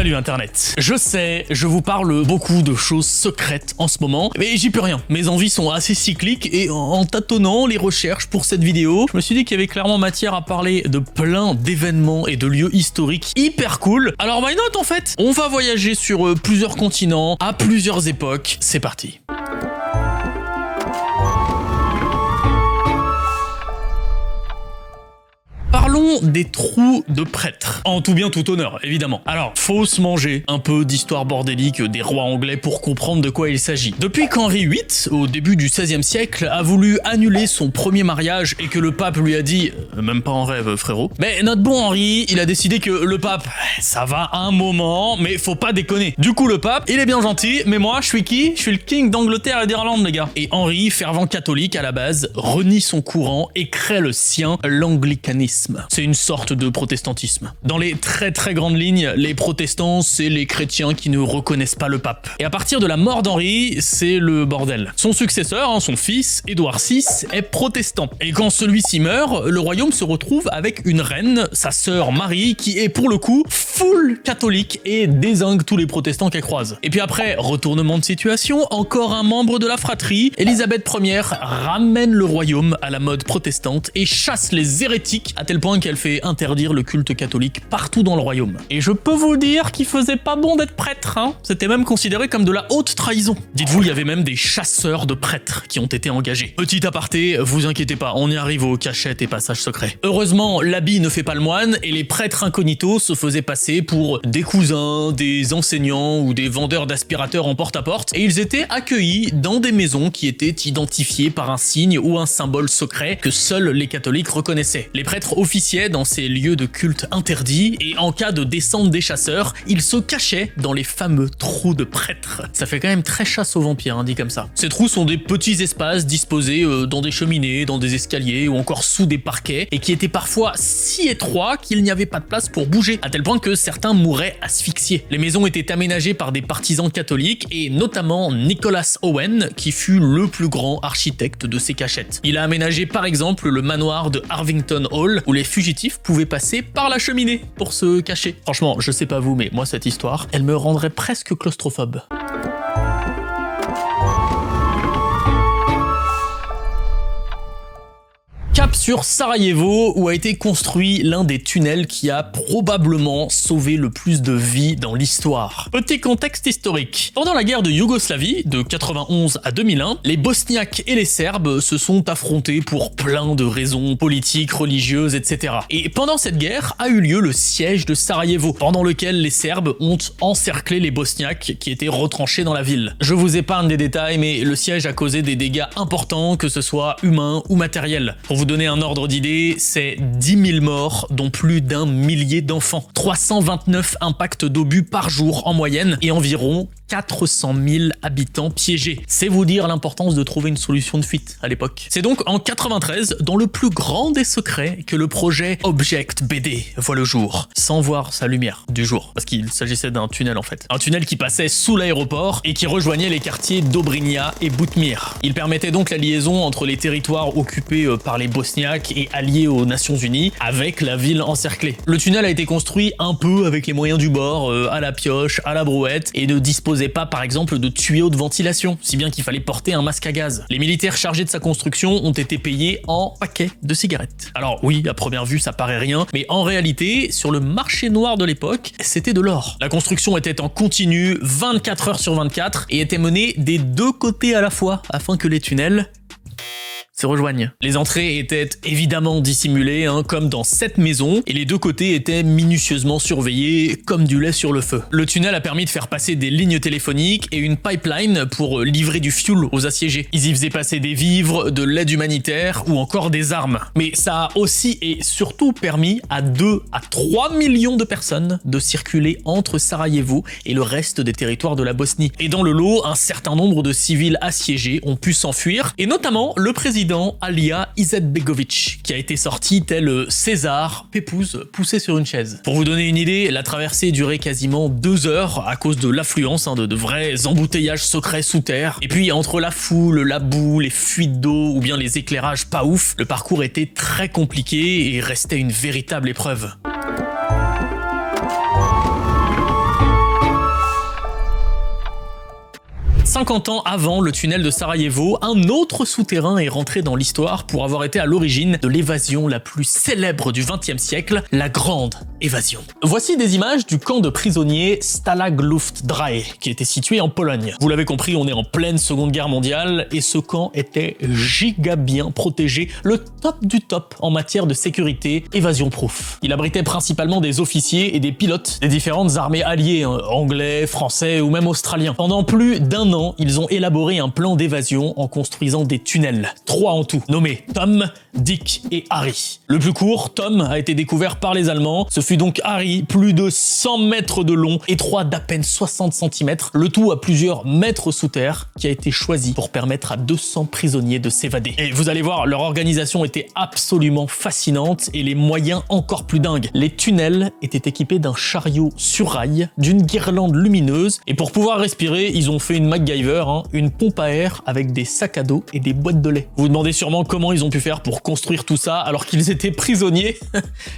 Salut Internet. Je sais, je vous parle beaucoup de choses secrètes en ce moment, mais j'y peux rien. Mes envies sont assez cycliques et en tâtonnant les recherches pour cette vidéo, je me suis dit qu'il y avait clairement matière à parler de plein d'événements et de lieux historiques hyper cool. Alors why not en fait? On va voyager sur plusieurs continents, à plusieurs époques. C'est parti. Parlons des trous de prêtres. En tout bien tout honneur, évidemment. Alors, faut se manger un peu d'histoire bordélique des rois anglais pour comprendre de quoi il s'agit. Depuis qu'Henri VIII, au début du XVIe siècle, a voulu annuler son premier mariage et que le pape lui a dit « même pas en rêve, frérot », mais notre bon Henri, il a décidé que le pape, ça va un moment, mais faut pas déconner. Du coup, le pape, il est bien gentil, mais moi, je suis qui? Je suis le king d'Angleterre et d'Irlande, les gars. Et Henri, fervent catholique à la base, renie son courant et crée le sien, l'anglicanisme. C'est une sorte de protestantisme. Dans les très grandes lignes, les protestants, c'est les chrétiens qui ne reconnaissent pas le pape. Et à partir de la mort d'Henri, c'est le bordel. Son successeur, son fils, Édouard VI, est protestant. Et quand celui-ci meurt, le royaume se retrouve avec une reine, sa sœur Marie, qui est pour le coup full catholique et dézingue tous les protestants qu'elle croise. Et puis après, retournement de situation, encore un membre de la fratrie, Élisabeth Ier, ramène le royaume à la mode protestante et chasse les hérétiques à tel point qu'elle fait interdire le culte catholique partout dans le royaume. Et je peux vous dire qu'il faisait pas bon d'être prêtre, hein. C'était même considéré comme de la haute trahison. Dites-vous, il y avait même des chasseurs de prêtres qui ont été engagés. Petit aparté, vous inquiétez pas, on y arrive aux cachettes et passages secrets. Heureusement, l'habit ne fait pas le moine et les prêtres incognito se faisaient passer pour des cousins, des enseignants ou des vendeurs d'aspirateurs en porte-à-porte et ils étaient accueillis dans des maisons qui étaient identifiées par un signe ou un symbole secret que seuls les catholiques reconnaissaient. Les prêtres officiaient dans ces lieux de culte interdits et en cas de descente des chasseurs, ils se cachaient dans les fameux trous de prêtres. Ça fait quand même très chasse aux vampires, dit comme ça. Ces trous sont des petits espaces disposés dans des cheminées, dans des escaliers ou encore sous des parquets et qui étaient parfois si étroits qu'il n'y avait pas de place pour bouger, à tel point que certains mouraient asphyxiés. Les maisons étaient aménagées par des partisans catholiques et notamment Nicholas Owen qui fut le plus grand architecte de ces cachettes. Il a aménagé par exemple le manoir de Harvington Hall où les fugitifs pouvaient passer par la cheminée pour se cacher. Franchement, je sais pas vous, mais moi cette histoire, elle me rendrait presque claustrophobe. Cap sur Sarajevo où a été construit l'un des tunnels qui a probablement sauvé le plus de vies dans l'histoire. Petit contexte historique. Pendant la guerre de Yougoslavie, de 91 à 2001, les Bosniaques et les Serbes se sont affrontés pour plein de raisons politiques, religieuses, etc. Et pendant cette guerre a eu lieu le siège de Sarajevo, pendant lequel les Serbes ont encerclé les Bosniaques qui étaient retranchés dans la ville. Je vous épargne des détails, mais le siège a causé des dégâts importants, que ce soit humains ou matériels. Pour vous donner un ordre d'idée, c'est 10 000 morts, dont plus d'1 millier d'enfants, 329 impacts d'obus par jour en moyenne et environ 400 000 habitants piégés. C'est vous dire l'importance de trouver une solution de fuite à l'époque. C'est donc en 93, dans le plus grand des secrets, que le projet Object BD voit le jour, sans voir sa lumière du jour, parce qu'il s'agissait d'un tunnel en fait. Un tunnel qui passait sous l'aéroport et qui rejoignait les quartiers Dobrinja et Boutmir. Il permettait donc la liaison entre les territoires occupés par les Bosniaques et alliés aux Nations Unies avec la ville encerclée. Le tunnel a été construit un peu avec les moyens du bord, à la pioche, à la brouette, et ne disposait pas par exemple de tuyaux de ventilation, si bien qu'il fallait porter un masque à gaz. Les militaires chargés de sa construction ont été payés en paquets de cigarettes. Alors oui, à première vue ça paraît rien, mais en réalité, sur le marché noir de l'époque, c'était de l'or. La construction était en continu 24 heures sur 24 et était menée des deux côtés à la fois afin que les tunnels se rejoignent. Les entrées étaient évidemment dissimulées, comme dans cette maison, et les deux côtés étaient minutieusement surveillés comme du lait sur le feu. Le tunnel a permis de faire passer des lignes téléphoniques et une pipeline pour livrer du fuel aux assiégés. Ils y faisaient passer des vivres, de l'aide humanitaire ou encore des armes. Mais ça a aussi et surtout permis à 2 à 3 millions de personnes de circuler entre Sarajevo et le reste des territoires de la Bosnie. Et dans le lot, un certain nombre de civils assiégés ont pu s'enfuir, et notamment le président Alija Izetbegović, qui a été sorti tel César, pépouze, poussé sur une chaise. Pour vous donner une idée, la traversée durait quasiment 2 heures à cause de l'affluence, de vrais embouteillages secrets sous terre. Et puis entre la foule, la boue, les fuites d'eau ou bien les éclairages pas ouf, le parcours était très compliqué et restait une véritable épreuve. 50 ans avant le tunnel de Sarajevo, un autre souterrain est rentré dans l'histoire pour avoir été à l'origine de l'évasion la plus célèbre du XXe siècle, la Grande Évasion. Voici des images du camp de prisonniers Stalag Luftdrei, qui était situé en Pologne. Vous l'avez compris, on est en pleine Seconde Guerre mondiale et ce camp était giga bien protégé, le top du top en matière de sécurité, évasion-proof. Il abritait principalement des officiers et des pilotes des différentes armées alliées, anglais, français ou même australiens. Pendant plus d'1 an, ils ont élaboré un plan d'évasion en construisant des tunnels, 3 en tout, nommés Tom, Dick et Harry. Le plus court, Tom, a été découvert par les Allemands, ce fut donc Harry, plus de 100 mètres de long, étroit d'à peine 60 cm, le tout à plusieurs mètres sous terre, qui a été choisi pour permettre à 200 prisonniers de s'évader. Et vous allez voir, leur organisation était absolument fascinante et les moyens encore plus dingues. Les tunnels étaient équipés d'un chariot sur rail, d'une guirlande lumineuse, et pour pouvoir respirer, ils ont fait une MacGyver, une pompe à air avec des sacs à dos et des boîtes de lait. Vous vous demandez sûrement comment ils ont pu faire pour construire tout ça alors qu'ils étaient prisonniers?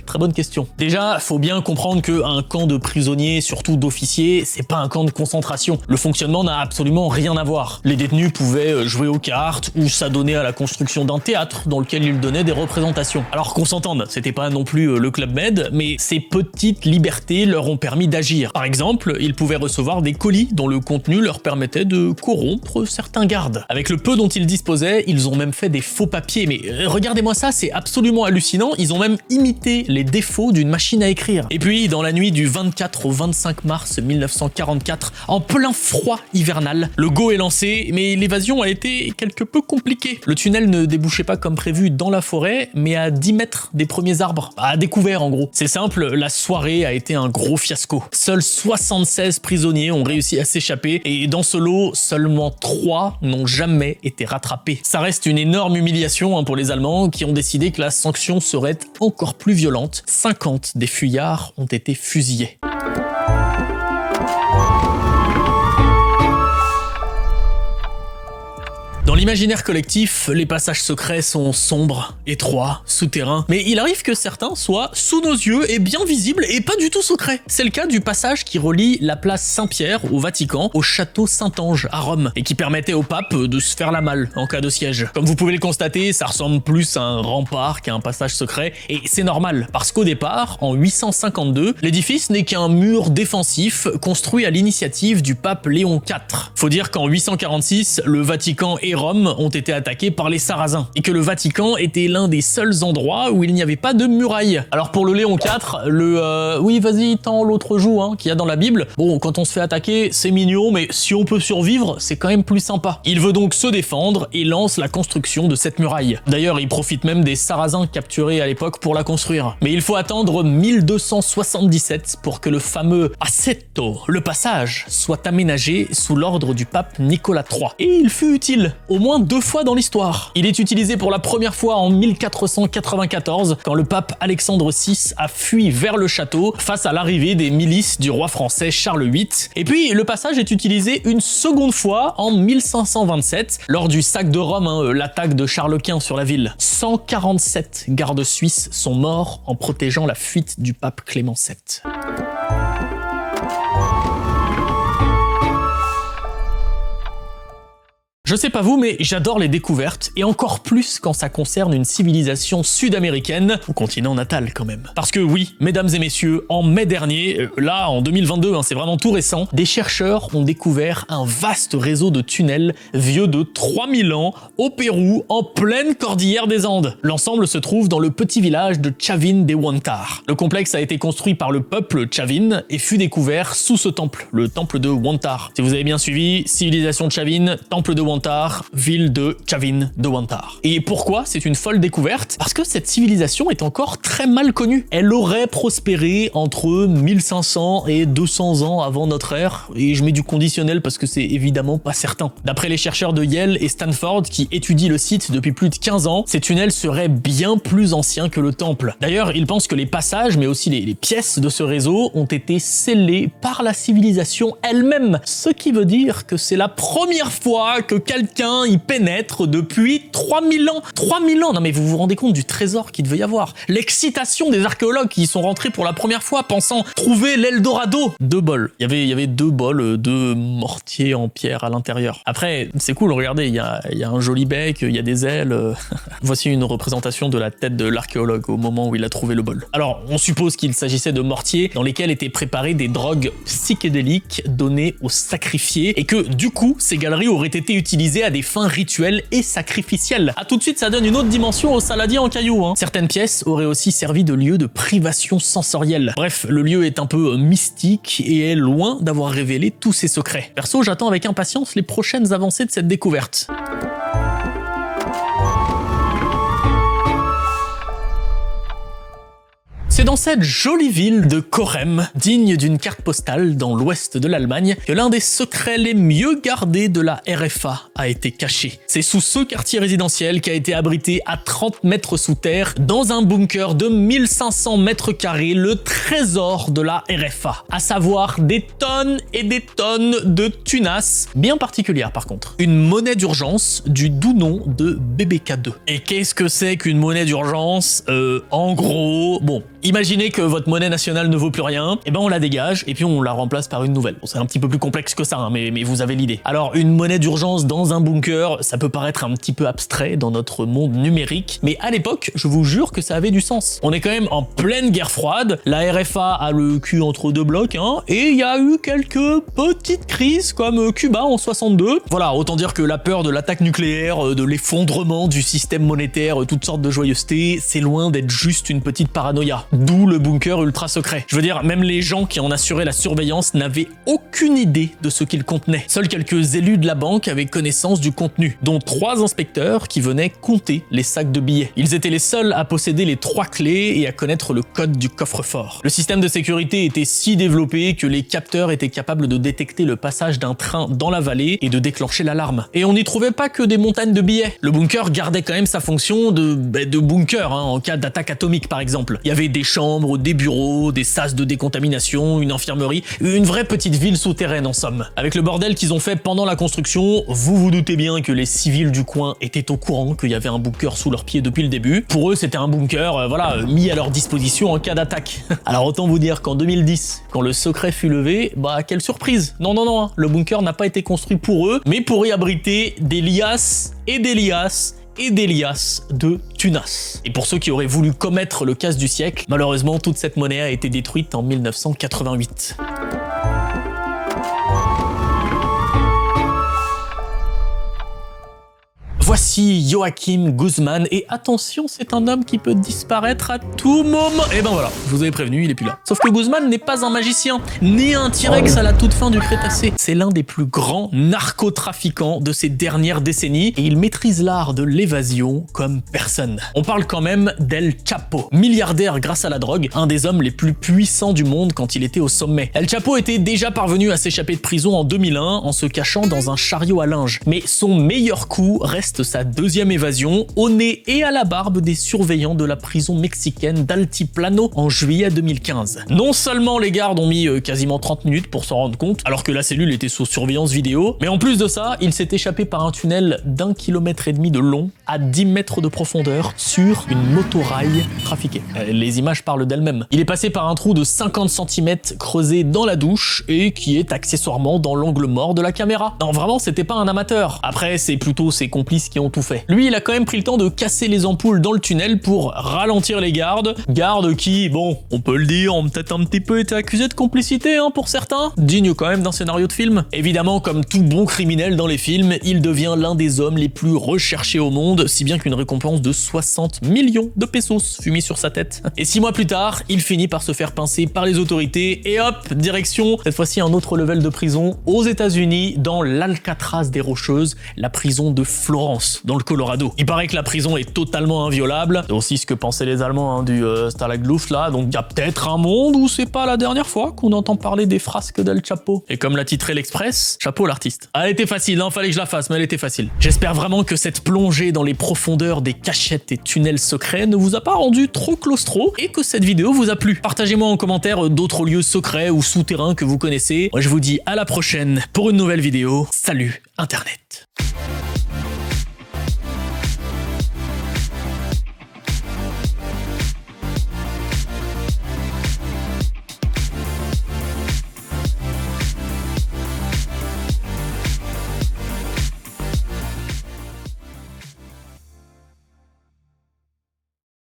Très bonne question. Déjà, faut bien comprendre qu'un camp de prisonniers, surtout d'officiers, c'est pas un camp de concentration. Le fonctionnement n'a absolument rien à voir. Les détenus pouvaient jouer aux cartes ou s'adonner à la construction d'un théâtre dans lequel ils donnaient des représentations. Alors qu'on s'entende, c'était pas non plus le Club Med, mais ces petites libertés leur ont permis d'agir. Par exemple, ils pouvaient recevoir des colis dont le contenu leur permettait de corrompre certains gardes. Avec le peu dont ils disposaient, ils ont même fait des faux papiers, mais regardez-moi ça, c'est absolument hallucinant, ils ont même imité les défauts d'une machine à écrire. Et puis, dans la nuit du 24 au 25 mars 1944, en plein froid hivernal, le go est lancé, mais l'évasion a été quelque peu compliquée. Le tunnel ne débouchait pas comme prévu dans la forêt, mais à 10 mètres des premiers arbres, à découvert en gros. C'est simple, la soirée a été un gros fiasco. Seuls 76 prisonniers ont réussi à s'échapper, et dans ce lot, seulement 3 n'ont jamais été rattrapés. Ça reste une énorme humiliation pour les Allemands, qui ont décidé que la sanction serait encore plus violente. 50 des fuyards ont été fusillés. Dans l'imaginaire collectif, les passages secrets sont sombres, étroits, souterrains, mais il arrive que certains soient sous nos yeux et bien visibles et pas du tout secrets. C'est le cas du passage qui relie la place Saint-Pierre au Vatican au château Saint-Ange à Rome et qui permettait au pape de se faire la malle en cas de siège. Comme vous pouvez le constater, ça ressemble plus à un rempart qu'à un passage secret et c'est normal parce qu'au départ, en 852, l'édifice n'est qu'un mur défensif construit à l'initiative du pape Léon IV. Faut dire qu'en 846, le Vatican et Rome ont été attaqués par les Sarrasins et que le Vatican était l'un des seuls endroits où il n'y avait pas de muraille. Alors pour le Léon IV, oui vas-y tends l'autre joue qu'il y a dans la Bible, bon quand on se fait attaquer c'est mignon mais si on peut survivre c'est quand même plus sympa. Il veut donc se défendre et lance la construction de cette muraille. D'ailleurs il profite même des Sarrasins capturés à l'époque pour la construire. Mais il faut attendre 1277 pour que le fameux Assetto, le passage, soit aménagé sous l'ordre du pape Nicolas III. Et il fut utile au moins 2 fois dans l'histoire. Il est utilisé pour la première fois en 1494, quand le pape Alexandre VI a fui vers le château face à l'arrivée des milices du roi français Charles VIII. Et puis, le passage est utilisé une seconde fois en 1527, lors du sac de Rome, l'attaque de Charles Quint sur la ville. 147 gardes suisses sont morts en protégeant la fuite du pape Clément VII. Je sais pas vous, mais j'adore les découvertes, et encore plus quand ça concerne une civilisation sud-américaine, au continent natal quand même. Parce que oui, mesdames et messieurs, en mai dernier, là en 2022, c'est vraiment tout récent, des chercheurs ont découvert un vaste réseau de tunnels vieux de 3000 ans au Pérou, en pleine cordillère des Andes. L'ensemble se trouve dans le petit village de Chavín de Huántar. Le complexe a été construit par le peuple Chavín et fut découvert sous ce temple, le temple de Huántar. Si vous avez bien suivi, civilisation de Chavín, temple de Huántar, ville de Chavín de Huántar. Et pourquoi c'est une folle découverte? Parce que cette civilisation est encore très mal connue. Elle aurait prospéré entre 1500 et 200 ans avant notre ère, et je mets du conditionnel parce que c'est évidemment pas certain. D'après les chercheurs de Yale et Stanford qui étudient le site depuis plus de 15 ans, ces tunnels seraient bien plus anciens que le temple. D'ailleurs, ils pensent que les passages, mais aussi les pièces de ce réseau ont été scellés par la civilisation elle-même, ce qui veut dire que c'est la première fois que quelqu'un y pénètre depuis 3000 ans. 3000 ans. Non mais vous vous rendez compte du trésor qu'il devait y avoir. L'excitation des archéologues qui y sont rentrés pour la première fois pensant trouver l'Eldorado. 2 bols. Il y avait 2 bols, 2 mortiers en pierre à l'intérieur. Après, c'est cool, regardez, il y a un joli bec, il y a des ailes. Voici une représentation de la tête de l'archéologue au moment où il a trouvé le bol. Alors, on suppose qu'il s'agissait de mortiers dans lesquels étaient préparées des drogues psychédéliques données aux sacrifiés et que, du coup, ces galeries auraient été utilisées à des fins rituelles et sacrificielles. Ah, tout de suite, ça donne une autre dimension au saladier en cailloux, hein. Certaines pièces auraient aussi servi de lieu de privation sensorielle. Bref, le lieu est un peu mystique et est loin d'avoir révélé tous ses secrets. Perso, j'attends avec impatience les prochaines avancées de cette découverte. C'est dans cette jolie ville de Korem, digne d'une carte postale dans l'ouest de l'Allemagne, que l'un des secrets les mieux gardés de la RFA a été caché. C'est sous ce quartier résidentiel qu'a été abrité à 30 mètres sous terre, dans un bunker de 1500 mètres carrés, le trésor de la RFA. À savoir des tonnes et des tonnes de tunas, bien particulières par contre. Une monnaie d'urgence du doux nom de BBK2. Et qu'est-ce que c'est qu'une monnaie d'urgence? En gros, bon, imaginez que votre monnaie nationale ne vaut plus rien, et ben on la dégage et puis on la remplace par une nouvelle. Bon, c'est un petit peu plus complexe que ça, hein, mais vous avez l'idée. Alors une monnaie d'urgence dans un bunker, ça peut paraître un petit peu abstrait dans notre monde numérique, mais à l'époque, je vous jure que ça avait du sens. On est quand même en pleine guerre froide, la RFA a le cul entre 2 blocs, hein, et il y a eu quelques petites crises comme Cuba en 62. Voilà, autant dire que la peur de l'attaque nucléaire, de l'effondrement du système monétaire, toutes sortes de joyeusetés, c'est loin d'être juste une petite paranoïa. D'où le bunker ultra secret. Je veux dire, même les gens qui en assuraient la surveillance n'avaient aucune idée de ce qu'il contenait. Seuls quelques élus de la banque avaient connaissance du contenu, dont 3 inspecteurs qui venaient compter les sacs de billets. Ils étaient les seuls à posséder les 3 clés et à connaître le code du coffre-fort. Le système de sécurité était si développé que les capteurs étaient capables de détecter le passage d'un train dans la vallée et de déclencher l'alarme. Et on n'y trouvait pas que des montagnes de billets. Le bunker gardait quand même sa fonction de bunker, hein, en cas d'attaque atomique par exemple. Il y avait des chambres, des bureaux, des sas de décontamination, une infirmerie, une vraie petite ville souterraine en somme. Avec le bordel qu'ils ont fait pendant la construction, vous vous doutez bien que les civils du coin étaient au courant qu'il y avait un bunker sous leurs pieds depuis le début. Pour eux, c'était un bunker, mis à leur disposition en cas d'attaque. Alors autant vous dire qu'en 2010, quand le secret fut levé, quelle surprise. Non, hein, le bunker n'a pas été construit pour eux, mais pour y abriter des liasses et des liasses et des liasses de tunas. Et pour ceux qui auraient voulu commettre le casse du siècle, malheureusement toute cette monnaie a été détruite en 1988. Voici Joachim Guzman, et attention, c'est un homme qui peut disparaître à tout moment. Et ben voilà, je vous avais prévenu, il est plus là. Sauf que Guzman n'est pas un magicien, ni un T-Rex à la toute fin du Crétacé. C'est l'un des plus grands narcotrafiquants de ces dernières décennies, et il maîtrise l'art de l'évasion comme personne. On parle quand même d'El Chapo, milliardaire grâce à la drogue, un des hommes les plus puissants du monde quand il était au sommet. El Chapo était déjà parvenu à s'échapper de prison en 2001 en se cachant dans un chariot à linge. Mais son meilleur coup reste sa 2e évasion, au nez et à la barbe des surveillants de la prison mexicaine d'Altiplano en juillet 2015. Non seulement les gardes ont mis quasiment 30 minutes pour s'en rendre compte, alors que la cellule était sous surveillance vidéo, mais en plus de ça, il s'est échappé par un tunnel d'1,5 km de long, à 10 mètres de profondeur, sur une motorail trafiquée. Les images parlent d'elles-mêmes. Il est passé par un trou de 50 cm creusé dans la douche, et qui est accessoirement dans l'angle mort de la caméra. Non, vraiment, c'était pas un amateur. Après, c'est plutôt ses complices qui ont tout fait. Lui, il a quand même pris le temps de casser les ampoules dans le tunnel pour ralentir les gardes. Gardes qui, bon, on peut le dire, ont peut-être un petit peu été accusés de complicité, hein, pour certains. Digne quand même d'un scénario de film. Évidemment, comme tout bon criminel dans les films, il devient l'un des hommes les plus recherchés au monde, si bien qu'une récompense de 60 millions de pesos fut mise sur sa tête. Et 6 mois plus tard, il finit par se faire pincer par les autorités et hop, direction, cette fois-ci un autre level de prison, aux États-Unis, dans l'Alcatraz des Rocheuses, la prison de Florence, dans le Colorado. Il paraît que la prison est totalement inviolable. C'est aussi ce que pensaient les Allemands, hein, du Stalag-Luft là, donc il y a peut-être un monde où c'est pas la dernière fois qu'on entend parler des frasques d'El Chapo. Et comme l'a titré l'Express, chapeau l'artiste. Elle était facile, hein, fallait que je la fasse, mais elle était facile. J'espère vraiment que cette plongée dans les profondeurs des cachettes et tunnels secrets ne vous a pas rendu trop claustro, et que cette vidéo vous a plu. Partagez-moi en commentaire d'autres lieux secrets ou souterrains que vous connaissez. Moi je vous dis à la prochaine pour une nouvelle vidéo. Salut Internet.